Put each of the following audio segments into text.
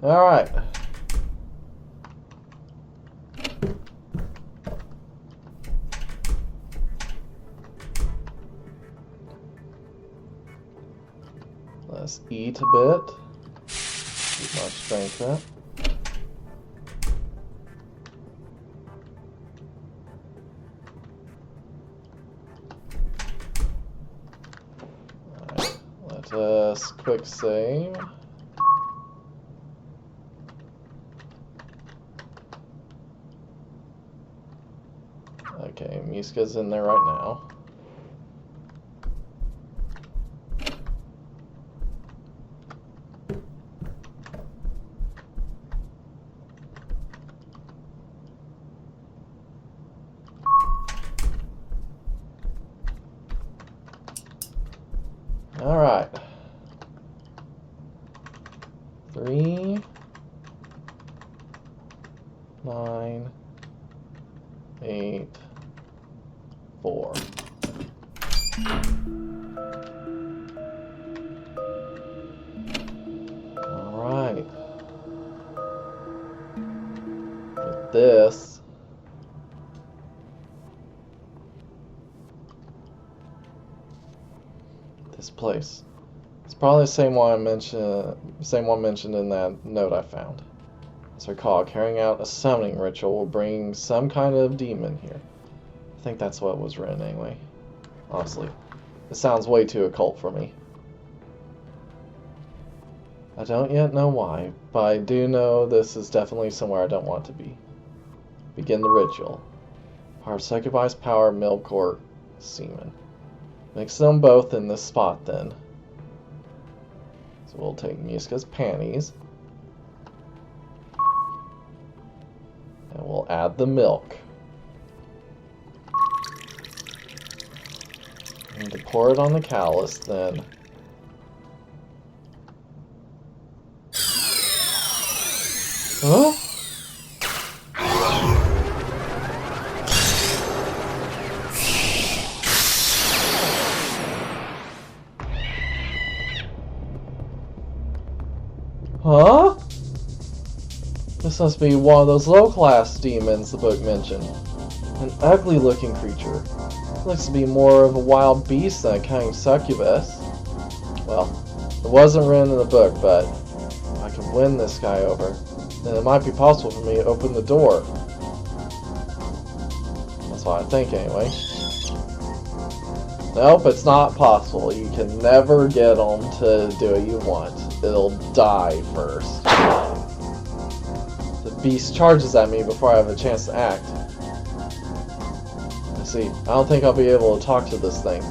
Alright. Let's eat a bit. Keep my strength up. Alright, let us quick save. Okay, Miska's in there right now. All right. 3, 9, 8, 4. All right. With this, place. It's probably the same one mentioned in that note I found. As I recall, carrying out a summoning ritual will bring some kind of demon here. I think that's what was written anyway. Honestly, it sounds way too occult for me. I don't yet know why, but I do know this is definitely somewhere I don't want to be. Begin the ritual. Part of Succubus power, milk, or semen. Mix them both in this spot then. So we'll take Miska's panties. And we'll add the milk. And to pour it on the callus then. Huh? Huh? This must be one of those low-class demons the book mentioned. An ugly-looking creature. Looks to be more of a wild beast than a cunning succubus. Well, it wasn't written in the book, but if I can win this guy over, then it might be possible for me to open the door. That's what I think, anyway. Nope, it's not possible. You can never get them to do what you want. It'll die first. The beast charges at me before I have a chance to act. I see. I don't think I'll be able to talk to this thing.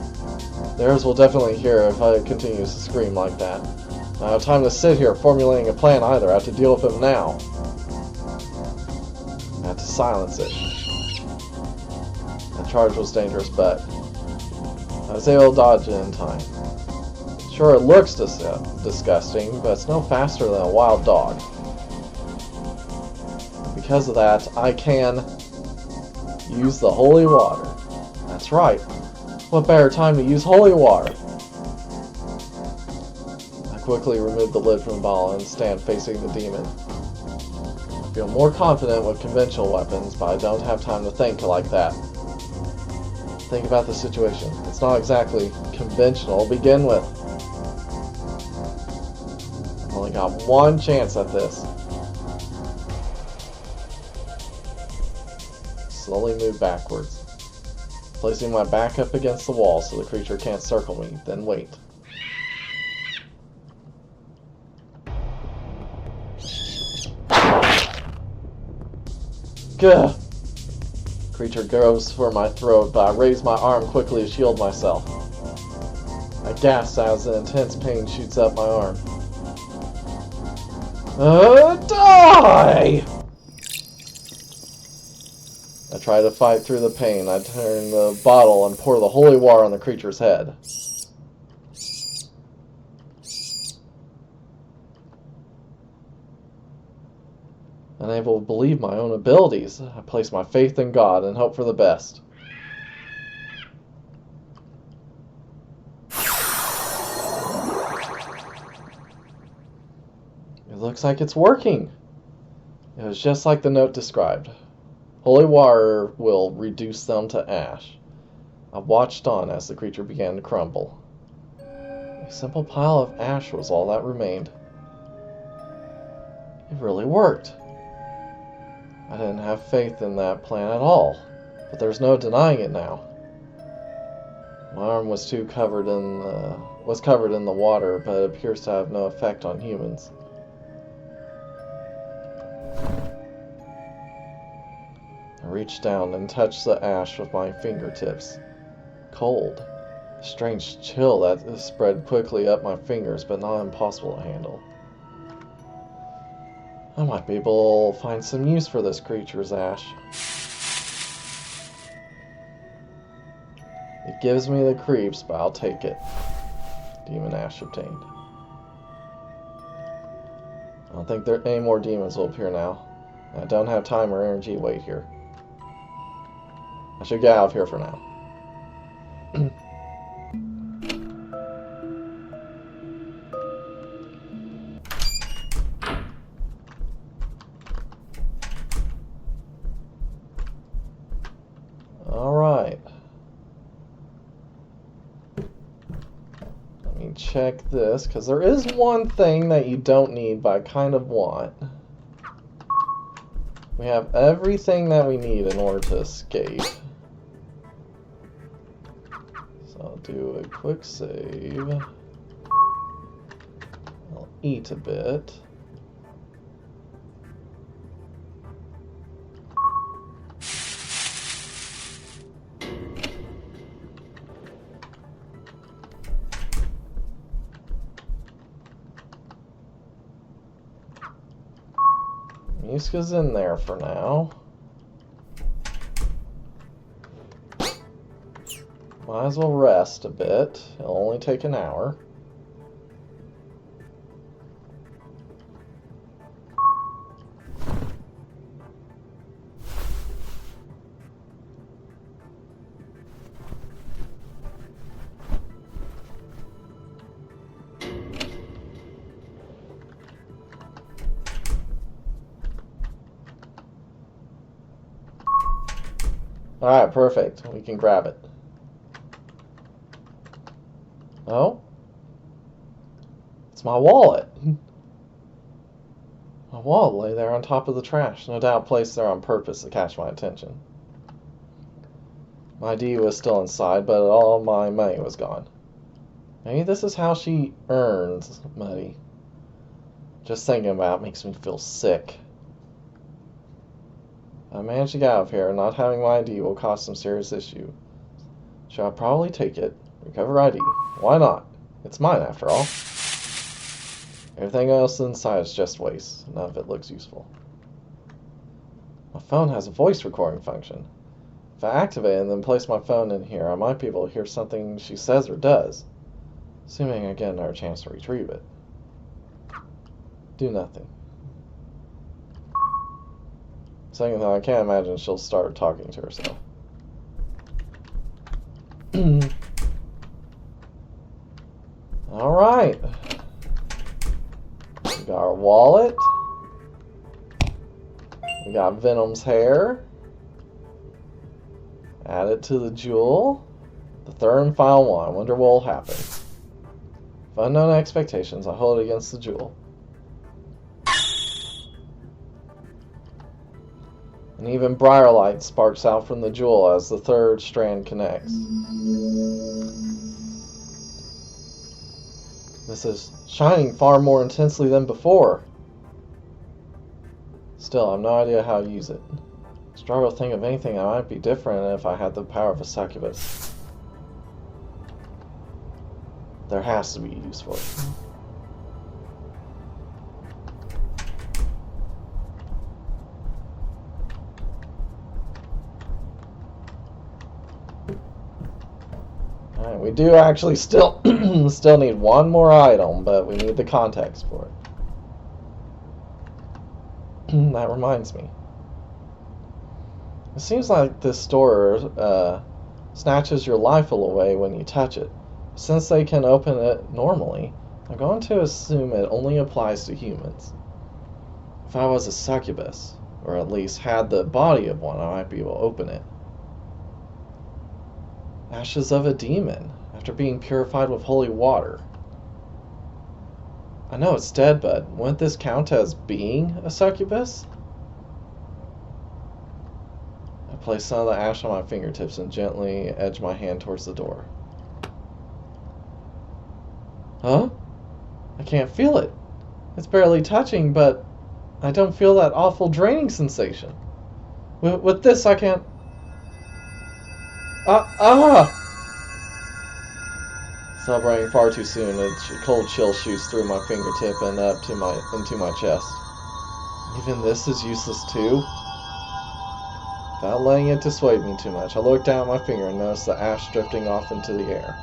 Theirs will definitely hear if I continue to scream like that. I don't have time to sit here formulating a plan either. I have to deal with him now. I have to silence it. That charge was dangerous, but I was able to dodge it in time. Sure, it looks disgusting, but it's no faster than a wild dog. Because of that, I can use the holy water. That's right. What better time to use holy water? I quickly remove the lid from the bottle and stand facing the demon. I feel more confident with conventional weapons, but I don't have time to think like that. Think about the situation. It's not exactly conventional to begin with. I've only got one chance at this. Slowly move backwards. Placing my back up against the wall so the creature can't circle me, then wait. Gah! Creature goes for my throat, but I raise my arm quickly to shield myself. I gasp as an intense pain shoots up my arm. Die! I try to fight through the pain. I turn the bottle and pour the holy water on the creature's head. Unable to believe my own abilities, I place my faith in God and hope for the best. It looks like it's working. It was just like the note described. Holy water will reduce them to ash. I watched on as the creature began to crumble. A simple pile of ash was all that remained. It really worked. I didn't have faith in that plan at all, but there's no denying it now. My arm was covered in the water, but it appears to have no effect on humans. I reached down and touched the ash with my fingertips. Cold. A strange chill that spread quickly up my fingers, but not impossible to handle. I might be able to find some use for this creature's ash. It gives me the creeps, but I'll take it. Demon ash obtained. I don't think any more demons will appear now. I don't have time or energy to wait here. I should get out of here for now. Alright. Let me check this, because there is one thing that you don't need, but I kind of want. We have everything that we need in order to escape. So I'll do a quick save. I'll eat a bit. Miska's in there for now. Might as well rest a bit. It'll only take an hour. Alright, perfect. We can grab it. Oh? It's my wallet. My wallet lay there on top of the trash, no doubt placed there on purpose to catch my attention. My ID was still inside, but all my money was gone. Maybe this is how she earns money. Just thinking about it makes me feel sick. I managed to get out of here, and not having my ID will cause some serious issue. Should I probably take it? Recover ID. Why not? It's mine, after all. Everything else inside is just waste. None of it looks useful. My phone has a voice recording function. If I activate it and then place my phone in here, I might be able to hear something she says or does. Assuming I get another chance to retrieve it. Do nothing. Second thought, I can't imagine she'll start talking to herself. Alright. We got our wallet. We got Venom's hair. Add it to the jewel. The third and final one. I wonder what will happen. With unknown expectations, I hold it against the jewel. An even brighter light sparks out from the jewel as the third strand connects. This is shining far more intensely than before. Still, I have no idea how to use it. I struggle to think of anything that might be different if I had the power of a succubus. There has to be use for it. Alright, we do actually still need one more item, but we need the context for it. That reminds me. It seems like this store snatches your life away when you touch it. Since they can open it normally, I'm going to assume it only applies to humans. If I was a succubus, or at least had the body of one, I might be able to open it. Ashes of a demon, after being purified with holy water. I know it's dead, but wouldn't this count as being a succubus? I place some of the ash on my fingertips and gently edge my hand towards the door. Huh? I can't feel it. It's barely touching, but I don't feel that awful draining sensation. With this, I can't... Celebrating far too soon, a cold chill shoots through my fingertip and up to into my chest. Even this is useless too? Without letting it dissuade me too much, I look down at my finger and notice the ash drifting off into the air.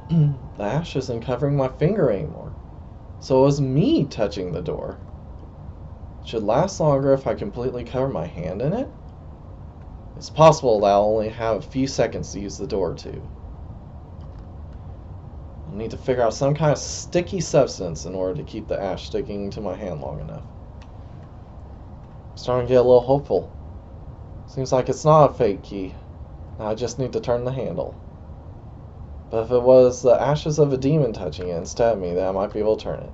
The ash isn't covering my finger anymore, so it was me touching the door. It should last longer if I completely cover my hand in it. It's possible that I'll only have a few seconds to use the door too. I'll need to figure out some kind of sticky substance in order to keep the ash sticking to my hand long enough. I'm starting to get a little hopeful. Seems like it's not a fake key. Now I just need to turn the handle. But if it was the ashes of a demon touching it instead of me, then I might be able to turn it.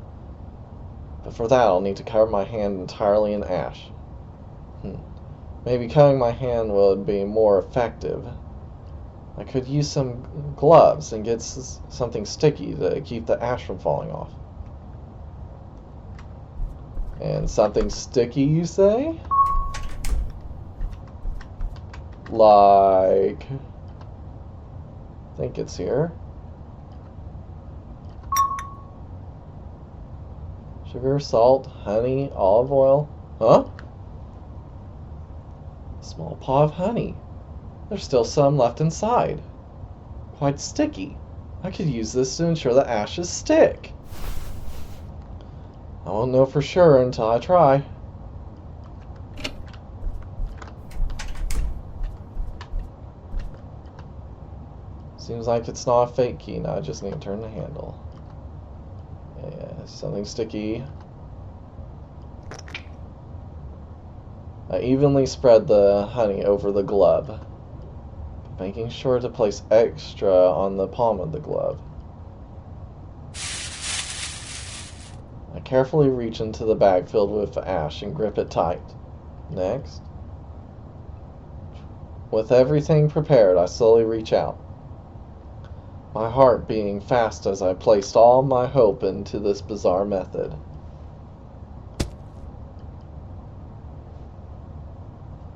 But for that, I'll need to cover my hand entirely in ash. Maybe covering my hand would be more effective. I could use some gloves and get something sticky to keep the ash from falling off. And something sticky, you say? Like... I think it's here. Sugar, salt, honey, olive oil. Huh? A small paw of honey. There's still some left inside. Quite sticky. I could use this to ensure the ashes stick. I won't know for sure until I try. Seems like it's not a fake key. Now I just need to turn the handle. Yeah, something sticky. I evenly spread the honey over the glove, making sure to place extra on the palm of the glove. I carefully reach into the bag filled with ash and grip it tight. Next, with everything prepared, I slowly reach out, my heart beating fast as I placed all my hope into this bizarre method.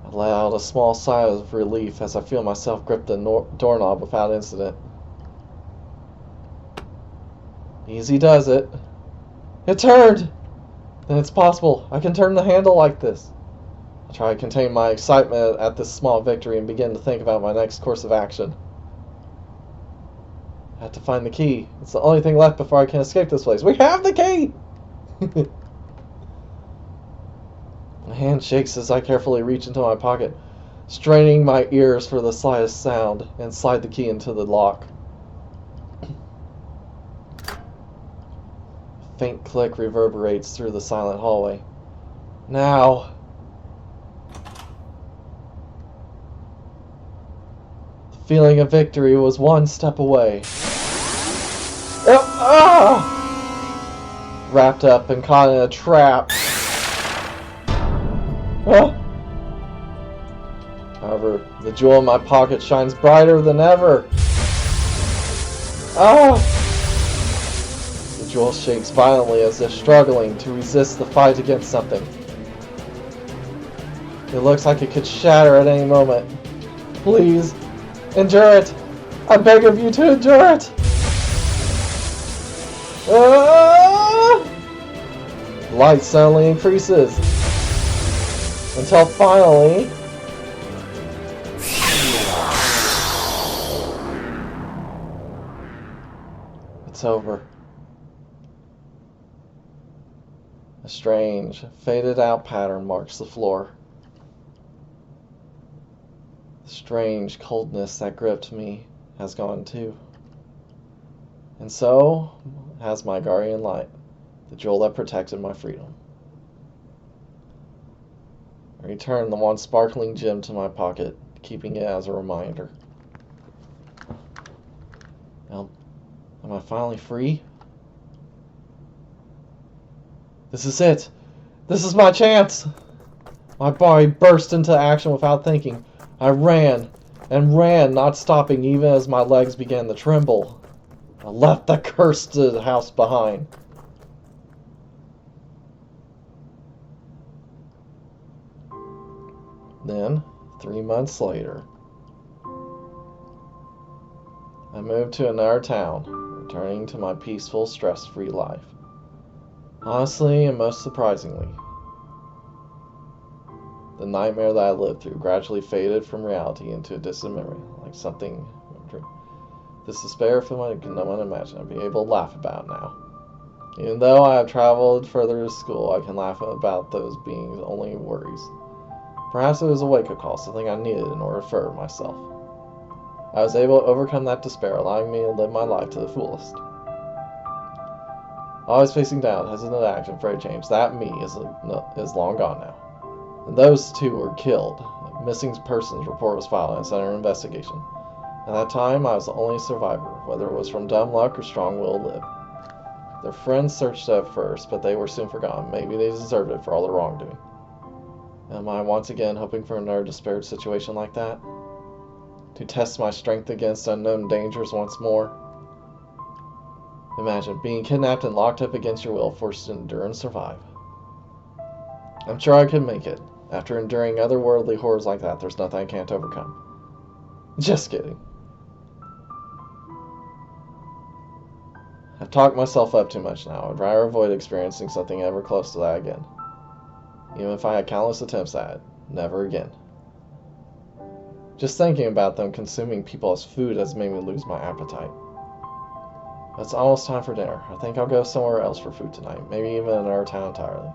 I let out a small sigh of relief as I feel myself grip the doorknob without incident. Easy does it. It turned! Then it's possible. I can turn the handle like this. I try to contain my excitement at this small victory and begin to think about my next course of action. I have to find the key. It's the only thing left before I can escape this place. We have the key! My hand shakes as I carefully reach into my pocket, straining my ears for the slightest sound, and slide the key into the lock. A faint click reverberates through the silent hallway. Now! The feeling of victory was one step away. Wrapped up and caught in a trap. However, the jewel in my pocket shines brighter than ever. The jewel shakes violently as if struggling to resist the fight against something. It looks like it could shatter at any moment. Please, endure it. I beg of you to endure it. The light suddenly increases until finally it's over. A strange, faded out pattern marks the floor. The strange coldness that gripped me has gone too. And so has my guardian light. the jewel that protected my freedom. I returned the one sparkling gem to my pocket, keeping it as a reminder. Now, am I finally free? This is it! This is my chance! My body burst into action without thinking. I ran and ran, not stopping even as my legs began to tremble. I left the cursed house behind. Then, 3 months later, I moved to another town, returning to my peaceful, stress-free life. Honestly, and most surprisingly, the nightmare that I lived through gradually faded from reality into a distant memory, like something. This despair feeling no one imagine I'd be able to laugh about now. Even though I have traveled further to school, I can laugh about those being only worries. Perhaps it was a wake-up call, something I needed in order to further myself. I was able to overcome that despair, allowing me to live my life to the fullest. Always facing down, hesitant to act, and afraid of change. That me is long gone now. And those two were killed. A missing persons report was filed and sent under investigation. At that time, I was the only survivor, whether it was from dumb luck or strong will to live. Their friends searched at first, but they were soon forgotten. Maybe they deserved it for all their wrongdoing. Am I once again hoping for another despaired situation like that? To test my strength against unknown dangers once more? Imagine being kidnapped and locked up against your will, forced to endure and survive. I'm sure I could make it. After enduring otherworldly horrors like that, there's nothing I can't overcome. Just kidding. I've talked myself up too much now. I'd rather avoid experiencing something ever close to that again. Even if I had countless attempts at it, never again. Just thinking about them consuming people as food has made me lose my appetite. It's almost time for dinner. I think I'll go somewhere else for food tonight, maybe even another town entirely.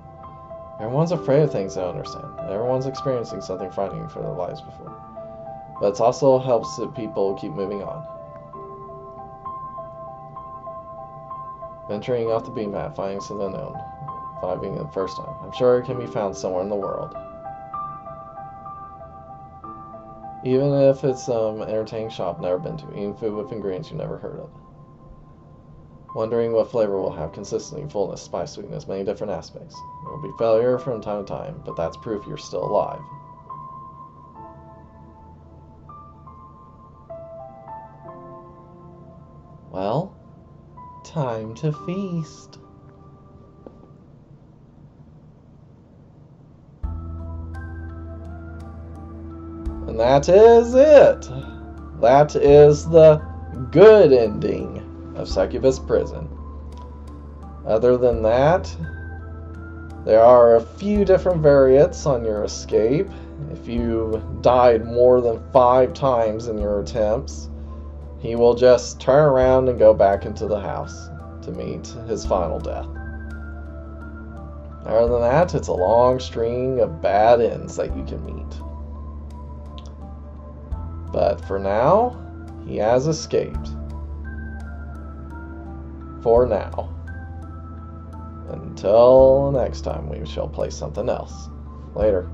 Everyone's afraid of things they don't understand, and everyone's experiencing something frightening for their lives before. But it also helps that people keep moving on. Venturing off the beam path, finding something unknown, finding it the first time. I'm sure it can be found somewhere in the world. Even if it's some entertaining shop never been to, eating food with ingredients you never heard of. Wondering what flavor will have: consistency, fullness, spice, sweetness, many different aspects. There will be failure from time to time, but that's proof you're still alive. Well, time to feast. And that is it. That is the good ending of Succubus Prison. Other than that, there are a few different variants on your escape. If you died more than 5 times in your attempts, he will just turn around and go back into the house to meet his final death. Other than that, it's a long string of bad ends that you can meet. But for now, he has escaped. For now. Until next time, we shall play something else. Later.